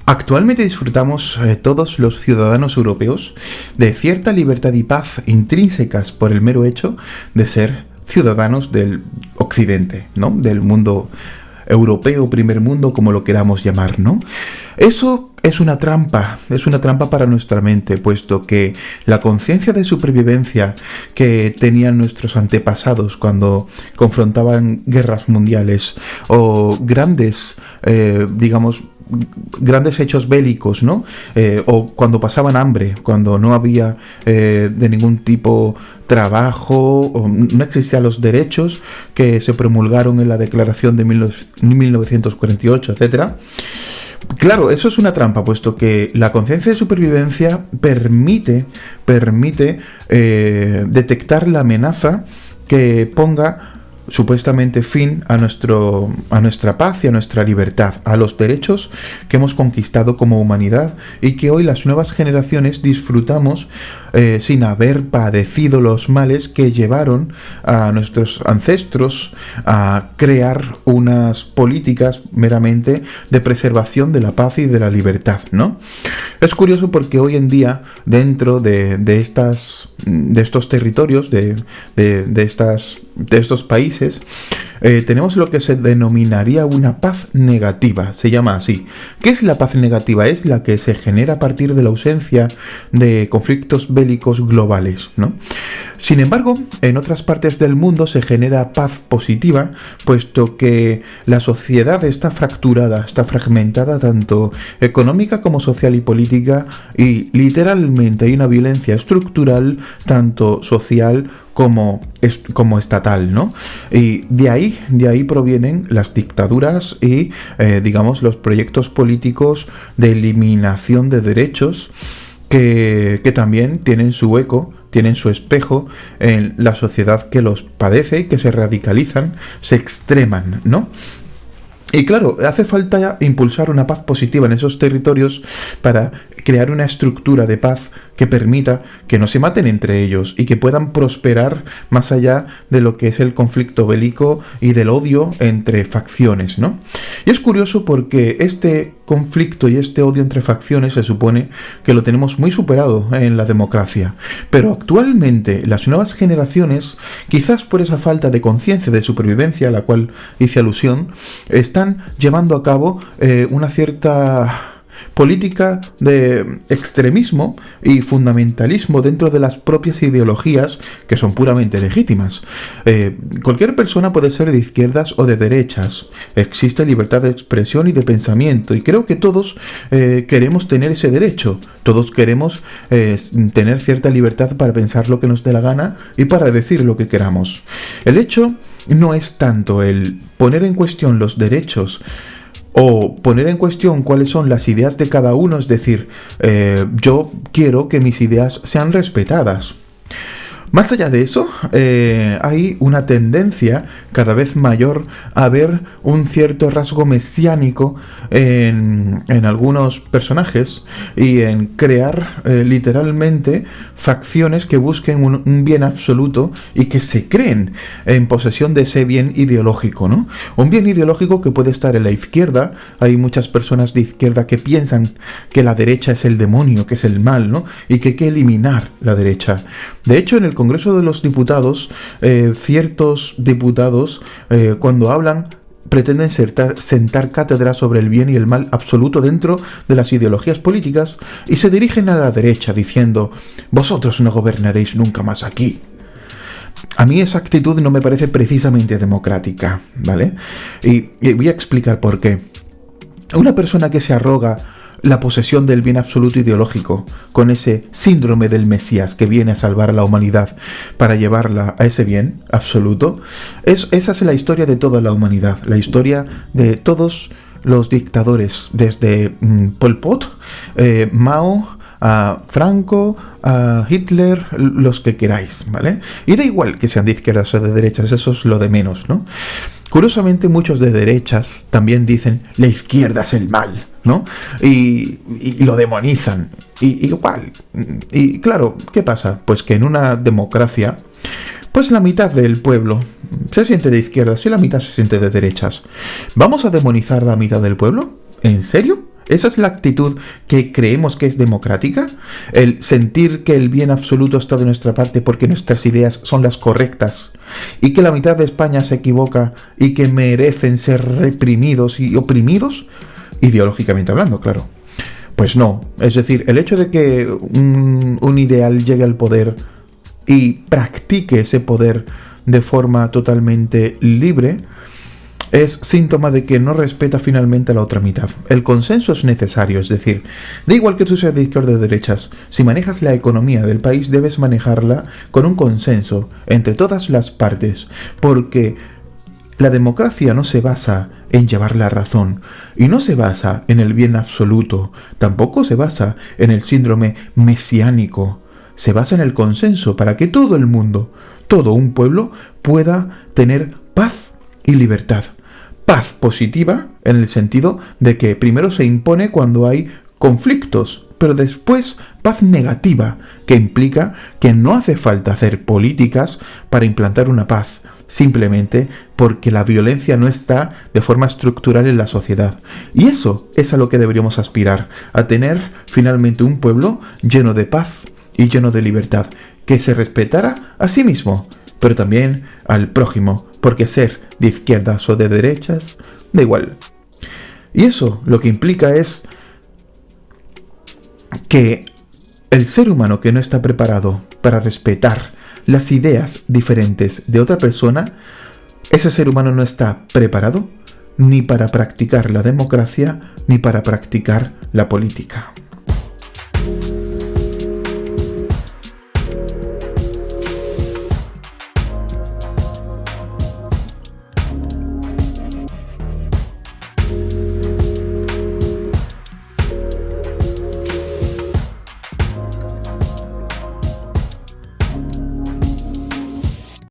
Actualmente disfrutamos todos los ciudadanos europeos de cierta libertad y paz intrínsecas por el mero hecho de ser ciudadanos del occidente, ¿no? Del mundo europeo, primer mundo, como lo queramos llamar, ¿no? Eso es una trampa para nuestra mente, puesto que la conciencia de supervivencia que tenían nuestros antepasados cuando confrontaban guerras mundiales o grandes hechos bélicos, ¿no? O cuando pasaban hambre, cuando no había de ningún tipo trabajo, o no existían los derechos que se promulgaron en la Declaración de 1948, etcétera. Claro, eso es una trampa, puesto que la conciencia de supervivencia permite detectar la amenaza que ponga supuestamente fin a nuestra paz y a nuestra libertad, a los derechos que hemos conquistado como humanidad y que hoy las nuevas generaciones disfrutamos sin haber padecido los males que llevaron a nuestros ancestros a crear unas políticas meramente de preservación de la paz y de la libertad, ¿no? Es curioso porque hoy en día, dentro de estos territorios, de estos países, tenemos lo que se denominaría una paz negativa, se llama así. ¿Qué es la paz negativa? Es la que se genera a partir de la ausencia de conflictos bélicos globales, ¿no? Sin embargo, en otras partes del mundo se genera paz positiva, puesto que la sociedad está fracturada, está fragmentada tanto económica como social y política, y literalmente hay una violencia estructural tanto social como estatal, ¿no? Y de ahí provienen las dictaduras y, los proyectos políticos de eliminación de derechos que también tienen su eco, tienen su espejo en la sociedad que los padece, que se radicalizan, se extreman, ¿no? Y claro, hace falta impulsar una paz positiva en esos territorios para crear una estructura de paz que permita que no se maten entre ellos y que puedan prosperar más allá de lo que es el conflicto bélico y del odio entre facciones, ¿no? Y es curioso porque este conflicto y este odio entre facciones se supone que lo tenemos muy superado en la democracia, pero actualmente las nuevas generaciones, quizás por esa falta de conciencia de supervivencia a la cual hice alusión, están llevando a cabo una cierta política de extremismo y fundamentalismo dentro de las propias ideologías que son puramente legítimas. Cualquier persona puede ser de izquierdas o de derechas. Existe libertad de expresión y de pensamiento y creo que todos queremos tener ese derecho. Todos queremos tener cierta libertad para pensar lo que nos dé la gana y para decir lo que queramos. El hecho no es tanto el poner en cuestión los derechos o poner en cuestión cuáles son las ideas de cada uno, es decir, yo quiero que mis ideas sean respetadas. Más allá de eso, hay una tendencia cada vez mayor a ver un cierto rasgo mesiánico en algunos personajes y en crear literalmente facciones que busquen un bien absoluto y que se creen en posesión de ese bien ideológico, ¿no? Un bien ideológico que puede estar en la izquierda. Hay muchas personas de izquierda que piensan que la derecha es el demonio, que es el mal, ¿no? Y que hay que eliminar la derecha. De hecho, en el Congreso de los Diputados, ciertos diputados, cuando hablan, pretenden sentar cátedra sobre el bien y el mal absoluto dentro de las ideologías políticas y se dirigen a la derecha diciendo: vosotros no gobernaréis nunca más aquí. A mí esa actitud no me parece precisamente democrática, ¿vale? Y voy a explicar por qué. Una persona que se arroga la posesión del bien absoluto ideológico, con ese síndrome del Mesías que viene a salvar a la humanidad para llevarla a ese bien absoluto, esa es la historia de toda la humanidad, la historia de todos los dictadores, desde Pol Pot, Mao, a Franco, a Hitler, los que queráis, ¿vale? Y da igual que sean de izquierdas o de derechas, eso es lo de menos, ¿no? Curiosamente, muchos de derechas también dicen la izquierda es el mal, ¿no? Y lo demonizan. Y igual. Y claro, ¿qué pasa? Pues que en una democracia, pues la mitad del pueblo se siente de izquierdas y la mitad se siente de derechas. ¿Vamos a demonizar la mitad del pueblo? ¿En serio? ¿Esa es la actitud que creemos que es democrática? El sentir que el bien absoluto está de nuestra parte porque nuestras ideas son las correctas y que la mitad de España se equivoca y que merecen ser reprimidos y oprimidos, ideológicamente hablando, claro. Pues no, es decir, el hecho de que un ideal llegue al poder y practique ese poder de forma totalmente libre es síntoma de que no respeta finalmente a la otra mitad. El consenso es necesario, es decir, da igual que tú seas de izquierda o de derechas, si manejas la economía del país debes manejarla con un consenso entre todas las partes, porque la democracia no se basa en llevar la razón y no se basa en el bien absoluto, tampoco se basa en el síndrome mesiánico, se basa en el consenso para que todo el mundo, todo un pueblo pueda tener paz y libertad. Paz positiva en el sentido de que primero se impone cuando hay conflictos, pero después paz negativa, que implica que no hace falta hacer políticas para implantar una paz, simplemente porque la violencia no está de forma estructural en la sociedad. Y eso es a lo que deberíamos aspirar, a tener finalmente un pueblo lleno de paz y lleno de libertad, que se respetara a sí mismo, pero también al prójimo, porque ser de izquierdas o de derechas da igual. Y eso lo que implica es que el ser humano que no está preparado para respetar las ideas diferentes de otra persona, ese ser humano no está preparado ni para practicar la democracia ni para practicar la política.